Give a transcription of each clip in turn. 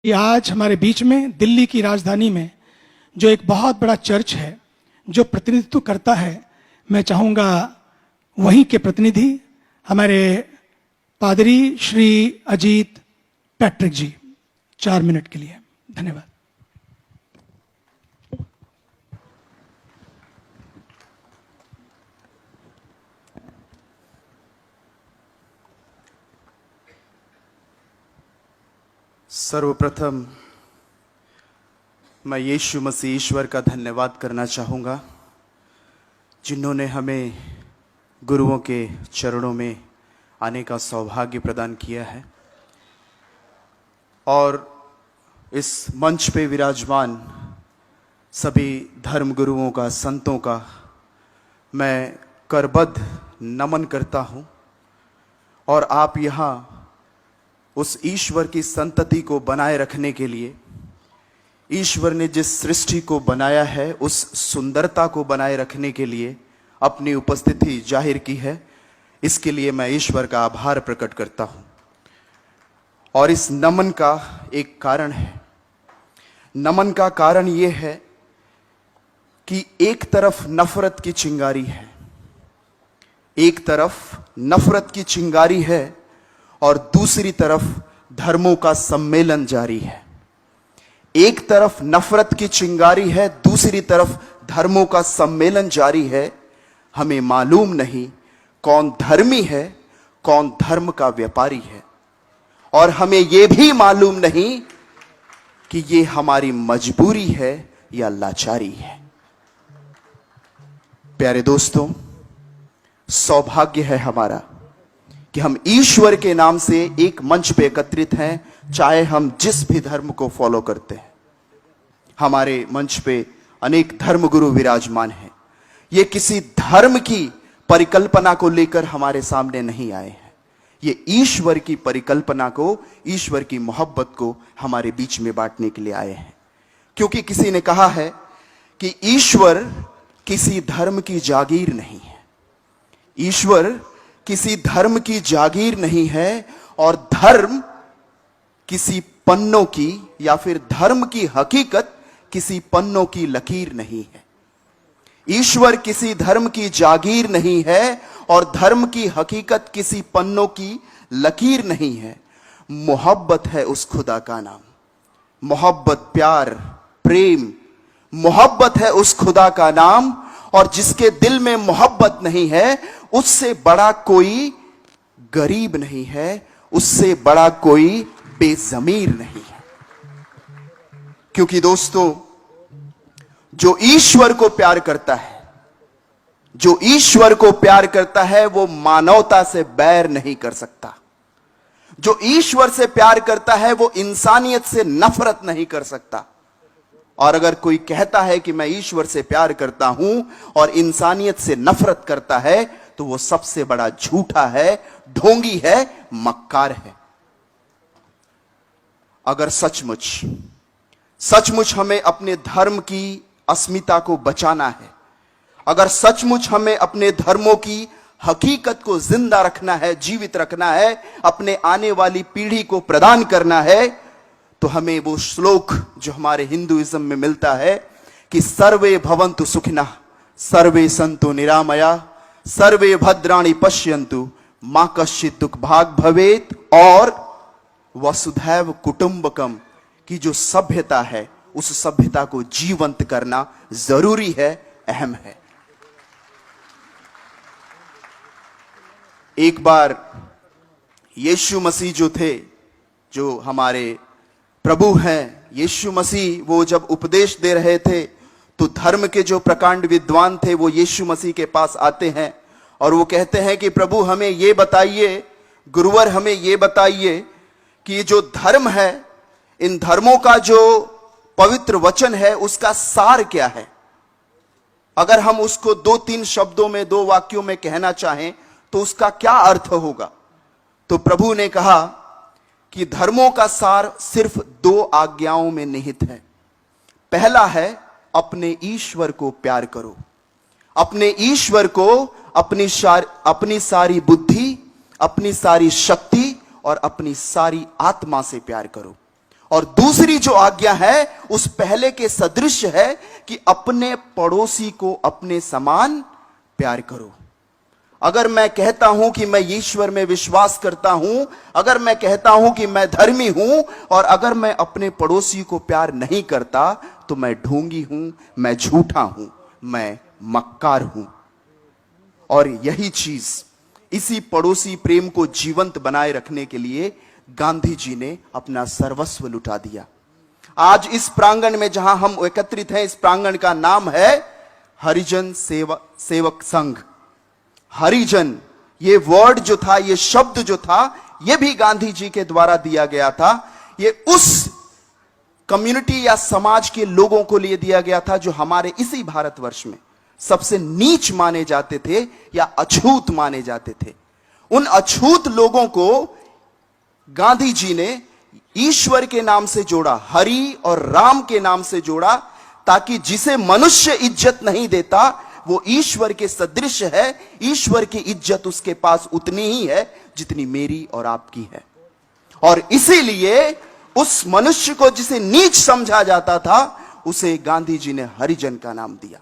कि आज हमारे बीच में दिल्ली की राजधानी में जो एक बहुत बड़ा चर्च है जो प्रतिनिधित्व करता है, मैं चाहूँगा वहीं के प्रतिनिधि हमारे पादरी श्री अजीत पैट्रिक जी 4 मिनट के लिए। धन्यवाद। सर्वप्रथम मैं यीशु मसीह ईश्वर का धन्यवाद करना चाहूँगा जिन्होंने हमें गुरुओं के चरणों में आने का सौभाग्य प्रदान किया है और इस मंच पे विराजमान सभी धर्म गुरुओं का, संतों का मैं करबद्ध नमन करता हूँ। और आप यहाँ उस ईश्वर की संतति को बनाए रखने के लिए, ईश्वर ने जिस सृष्टि को बनाया है उस सुंदरता को बनाए रखने के लिए अपनी उपस्थिति जाहिर की है। इसके लिए मैं ईश्वर का आभार प्रकट करता हूं। और इस नमन का एक कारण है। नमन का कारण यह है कि एक तरफ नफरत की चिंगारी है, एक तरफ नफरत की चिंगारी है और दूसरी तरफ धर्मों का सम्मेलन जारी है। एक तरफ नफरत की चिंगारी है, दूसरी तरफ धर्मों का सम्मेलन जारी है। हमें मालूम नहीं कौन धर्मी है, कौन धर्म का व्यापारी है। और हमें यह भी मालूम नहीं कि यह हमारी मजबूरी है या लाचारी है। प्यारे दोस्तों, सौभाग्य है हमारा कि हम ईश्वर के नाम से एक मंच पे एकत्रित हैं, चाहे हम जिस भी धर्म को फॉलो करते हैं। हमारे मंच पे अनेक धर्मगुरु विराजमान हैं। ये किसी धर्म की परिकल्पना को लेकर हमारे सामने नहीं आए हैं। ये ईश्वर की परिकल्पना को, ईश्वर की मोहब्बत को हमारे बीच में बांटने के लिए आए हैं। क्योंकि किसी ने कहा है कि ईश्वर किसी धर्म की जागीर नहीं है। ईश्वर किसी धर्म की जागीर नहीं है और धर्म किसी पन्नों की या फिर धर्म की हकीकत किसी पन्नों की लकीर नहीं है। ईश्वर किसी धर्म की जागीर नहीं है और धर्म की हकीकत किसी पन्नों की लकीर नहीं है। मोहब्बत है उस खुदा का नाम। मोहब्बत, प्यार, प्रेम, मोहब्बत है उस खुदा का नाम। और जिसके दिल में मोहब्बत नहीं है उससे बड़ा कोई गरीब नहीं है, उससे बड़ा कोई बेजमीर नहीं है। क्योंकि दोस्तों, जो ईश्वर को प्यार करता है, जो ईश्वर को प्यार करता है वो मानवता से बैर नहीं कर सकता। जो ईश्वर से प्यार करता है वो इंसानियत से नफरत नहीं कर सकता। और अगर कोई कहता है कि मैं ईश्वर से प्यार करता हूं और इंसानियत से नफरत करता है तो वो सबसे बड़ा झूठा है, ढोंगी है, मक्कार है। अगर सचमुच हमें अपने धर्म की अस्मिता को बचाना है, अगर सचमुच हमें अपने धर्मों की हकीकत को जिंदा रखना है, जीवित रखना है, अपने आने वाली पीढ़ी को प्रदान करना है, तो हमें वो श्लोक जो हमारे हिंदुइज्म में मिलता है कि सर्वे भवन्तु सुखिनः, सर्वे सन्तु निरामया, सर्वे भद्राणि पश्यन्तु, मा कश्चित् दुःख भाग् भवेत्, और वसुधैव कुटुंबकम की जो सभ्यता है उस सभ्यता को जीवंत करना जरूरी है, अहम है। एक बार यीशु मसीह जो थे, जो हमारे प्रभु हैं, यीशु मसीह, वो जब उपदेश दे रहे थे तो धर्म के जो प्रकांड विद्वान थे वो यीशु मसीह के पास आते हैं और वो कहते हैं कि प्रभु हमें ये बताइए, गुरुवर हमें ये बताइए कि ये जो धर्म है, इन धर्मों का जो पवित्र वचन है उसका सार क्या है। अगर हम उसको 2-3 शब्दों में, 2 वाक्यों में कहना चाहें तो उसका क्या अर्थ होगा। तो प्रभु ने कहा कि धर्मों का सार सिर्फ 2 आज्ञाओं में निहित है। पहला है अपने ईश्वर को प्यार करो, अपने ईश्वर को अपनी सारी बुद्धि, अपनी सारी शक्ति और अपनी सारी आत्मा से प्यार करो। और दूसरी जो आज्ञा है उस पहले के सदृश है कि अपने पड़ोसी को अपने समान प्यार करो। अगर मैं कहता हूं कि मैं ईश्वर में विश्वास करता हूं, अगर मैं कहता हूं कि मैं धर्मी हूं, और अगर मैं अपने पड़ोसी को प्यार नहीं करता, तो मैं ढोंगी हूं, मैं झूठा हूं, मैं मक्कार हूं। और यही चीज, इसी पड़ोसी प्रेम को जीवंत बनाए रखने के लिए गांधी जी ने अपना सर्वस्व लुटा दिया। आज इस प्रांगण में जहां हम एकत्रित हैं, इस प्रांगण का नाम है हरिजन सेवक संघ। हरिजन, ये वर्ड जो था, ये शब्द जो था, ये भी गांधी जी के द्वारा दिया गया था। ये उस कम्युनिटी या समाज के लोगों को लिए दिया गया था जो हमारे इसी भारतवर्ष में सबसे नीच माने जाते थे या अछूत माने जाते थे। उन अछूत लोगों को गांधी जी ने ईश्वर के नाम से जोड़ा, हरि और राम के नाम से जोड़ा, ताकि जिसे मनुष्य इज्जत नहीं देता वो ईश्वर के सदृश है। ईश्वर की इज्जत उसके पास उतनी ही है जितनी मेरी और आपकी है। और इसीलिए उस मनुष्य को जिसे नीच समझा जाता था, उसे गांधी जी ने हरिजन का नाम दिया।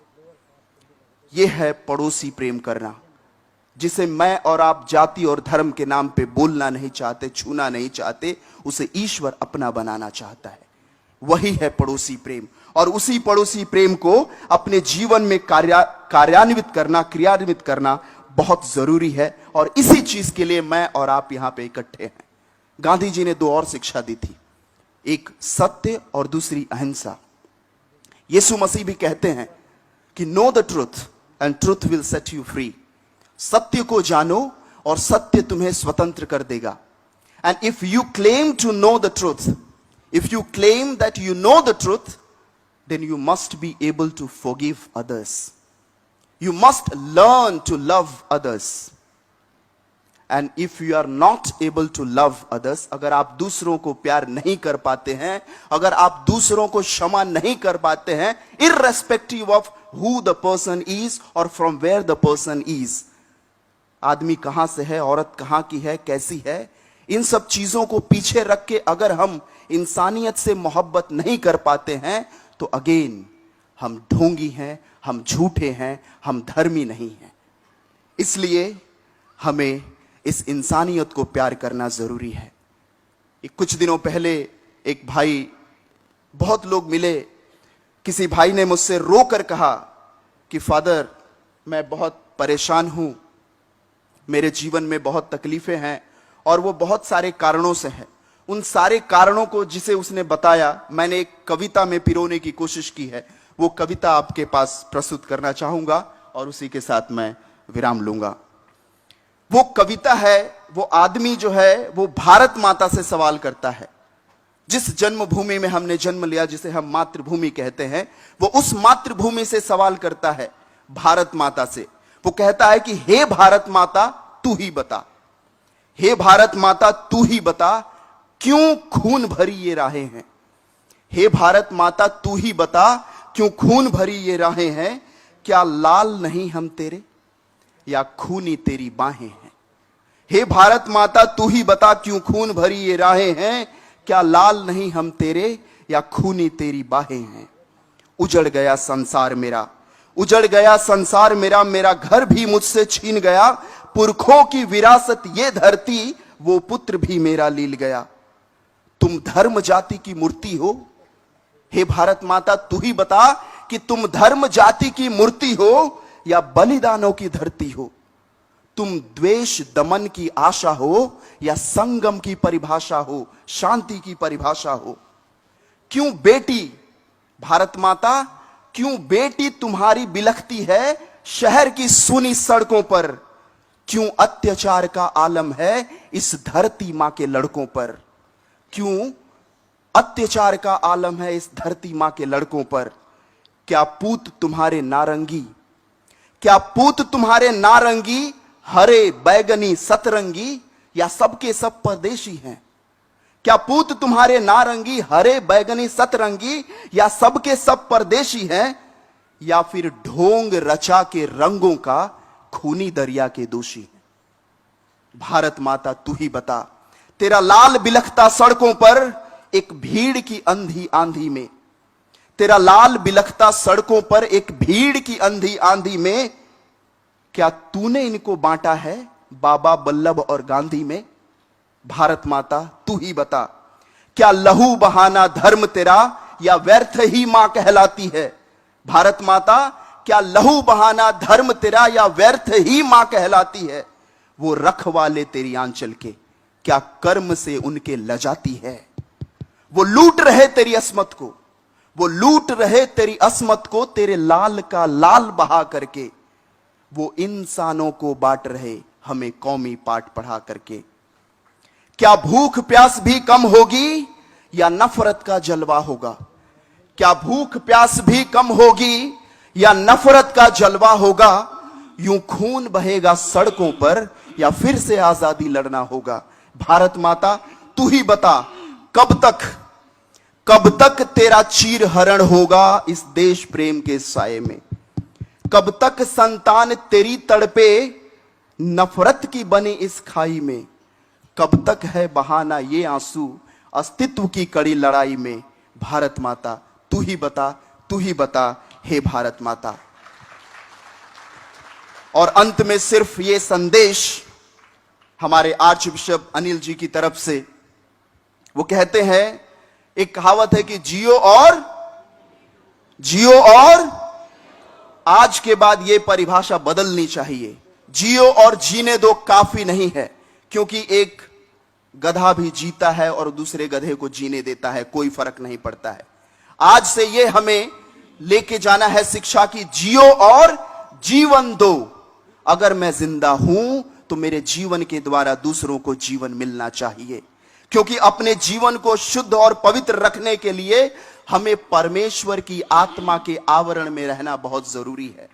यह है पड़ोसी प्रेम करना, जिसे मैं और आप जाति और धर्म के नाम पे बोलना नहीं चाहते, छूना नहीं चाहते, उसे ईश्वर अपना बनाना चाहता है। वही है पड़ोसी प्रेम। और उसी पड़ोसी प्रेम को अपने जीवन में क्रियान्वित करना बहुत जरूरी है। और इसी चीज के लिए मैं और आप यहां पे इकट्ठे हैं। गांधी जी ने दो और शिक्षा दी थी, एक सत्य और दूसरी अहिंसा। यीशु मसीह भी कहते हैं कि know the truth and truth will set you free. सत्य को जानो और सत्य तुम्हें स्वतंत्र कर देगा। And if you claim to know the truth, if you claim that you know the truth, then you must be able to forgive others. You must learn to love others. And if you are not able to love others, अगर आप दूसरों को प्यार नहीं कर पाते हैं, अगर आप दूसरों को क्षमा नहीं कर पाते हैं, irrespective of who the person is or from where the person is, आदमी कहां से है, औरत कहां की है, कैसी है, इन सब चीजों को पीछे रख के अगर हम इंसानियत से मोहब्बत नहीं कर पाते हैं, तो अगेन हम ढोंगी हैं, हम झूठे हैं, हम धर्मी नहीं हैं। इसलिए हमें इस इंसानियत को प्यार करना जरूरी है। कुछ दिनों पहले एक भाई, बहुत लोग मिले, किसी भाई ने मुझसे रोकर कहा कि फादर, मैं बहुत परेशान हूं, मेरे जीवन में बहुत तकलीफें हैं, और वो बहुत सारे कारणों से हैं। उन सारे कारणों को जिसे उसने बताया, मैंने एक कविता में पिरोने की कोशिश की है। वो कविता आपके पास प्रस्तुत करना चाहूंगा और उसी के साथ मैं विराम लूंगा। वो कविता है, वो आदमी जो है वो भारत माता से सवाल करता है। जिस जन्मभूमि में हमने जन्म लिया, जिसे हम मातृभूमि कहते हैं, वो उस मातृभूमि से सवाल करता है, भारत माता से। वो कहता है कि हे भारत माता तू ही बता, हे भारत माता तू ही बता, क्यों खून भरी ये राहें हैं। हे भारत माता तू ही बता, क्यों खून भरी ये राहें हैं। क्या लाल नहीं हम तेरे, या खूनी तेरी बाहें हैं। हे भारत माता तू ही बता, क्यों खून भरी ये राहें हैं। क्या लाल नहीं हम तेरे, या खूनी तेरी बाहें हैं। उजड़ गया संसार मेरा, उजड़ गया संसार मेरा, मेरा घर भी मुझसे छीन गया। पुरखों की विरासत ये धरती, वो पुत्र भी मेरा लील गया। तुम धर्म जाति की मूर्ति हो, हे भारत माता तू ही बता कि तुम धर्म जाति की मूर्ति हो या बलिदानों की धरती हो। तुम द्वेष दमन की आशा हो या संगम की परिभाषा हो, शांति की परिभाषा हो। क्यों बेटी भारत माता, क्यों बेटी तुम्हारी बिलखती है शहर की सुनी सड़कों पर। क्यों अत्याचार का आलम है इस धरती मां के लड़कों पर। क्यों अत्याचार का आलम है इस धरती मां के लड़कों पर। क्या पूत तुम्हारे नारंगी, क्या पूत तुम्हारे नारंगी, हरे बैगनी सतरंगी, या सबके सब परदेशी हैं। क्या पूत तुम्हारे नारंगी, हरे बैगनी सतरंगी, या सबके सब परदेशी हैं, या फिर ढोंग रचा के रंगों का खूनी दरिया के दोषी हैं। भारत माता तू ही बता, तेरा लाल बिलखता सड़कों पर एक भीड़ की अंधी आंधी में, तेरा लाल बिलखता सड़कों पर एक भीड़ की अंधी आंधी में, क्या तूने इनको बांटा है बाबा बल्लभ और गांधी में? भारत माता तू ही बता, क्या लहू बहाना धर्म तेरा या व्यर्थ ही मां कहलाती है? भारत माता क्या लहू बहाना धर्म तेरा या व्यर्थ ही मां कहलाती है? वो रखवाले तेरी आंचल के, क्या कर्म से उनके लजाती है? वो लूट रहे तेरी अस्मत को, वो लूट रहे तेरी अस्मत को, तेरे लाल का लाल बहा करके। वो इंसानों को बांट रहे हमें कौमी पाठ पढ़ा करके। क्या भूख प्यास भी कम होगी या नफरत का जलवा होगा? क्या भूख प्यास भी कम होगी या नफरत का जलवा होगा? यूं खून बहेगा सड़कों पर या फिर से आजादी लड़ना होगा? भारत माता तू ही बता, कब तक तेरा चीर हरण होगा इस देश प्रेम के साये में? कब तक संतान तेरी तड़पे नफरत की बनी इस खाई में? कब तक है बहाना ये आंसू अस्तित्व की कड़ी लड़ाई में? भारत माता तू ही बता, तू ही बता, हे भारत माता। और अंत में सिर्फ ये संदेश हमारे आर्च बिशप अनिल जी की तरफ से, वो कहते हैं, एक कहावत है कि जियो और आज के बाद ये परिभाषा बदलनी चाहिए। जियो और जीने दो काफी नहीं है, क्योंकि एक गधा भी जीता है और दूसरे गधे को जीने देता है, कोई फर्क नहीं पड़ता है। आज से ये हमें लेके जाना है शिक्षा की, जियो और जीवन दो। अगर मैं जिंदा हूं तो मेरे जीवन के द्वारा दूसरों को जीवन मिलना चाहिए, क्योंकि अपने जीवन को शुद्ध और पवित्र रखने के लिए हमें परमेश्वर की आत्मा के आवरण में रहना बहुत जरूरी है।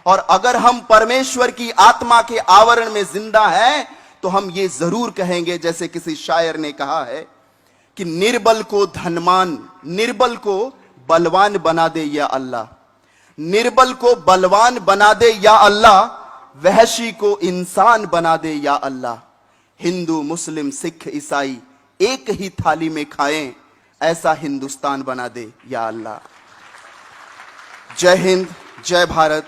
और अगर हम परमेश्वर की आत्मा के आवरण में जिंदा हैं तो हम ये जरूर कहेंगे, जैसे किसी शायर ने कहा है कि निर्बल को धनवान, निर्बल को बलवान बना दे या अल्लाह, निर्बल को बलवान बना दे या अल्लाह, वहशी को इंसान बना दे या अल्लाह। हिंदू मुस्लिम सिख ईसाई एक ही थाली में खाएं, ऐसा हिंदुस्तान बना दे या अल्लाह। जय हिंद, जय भारत,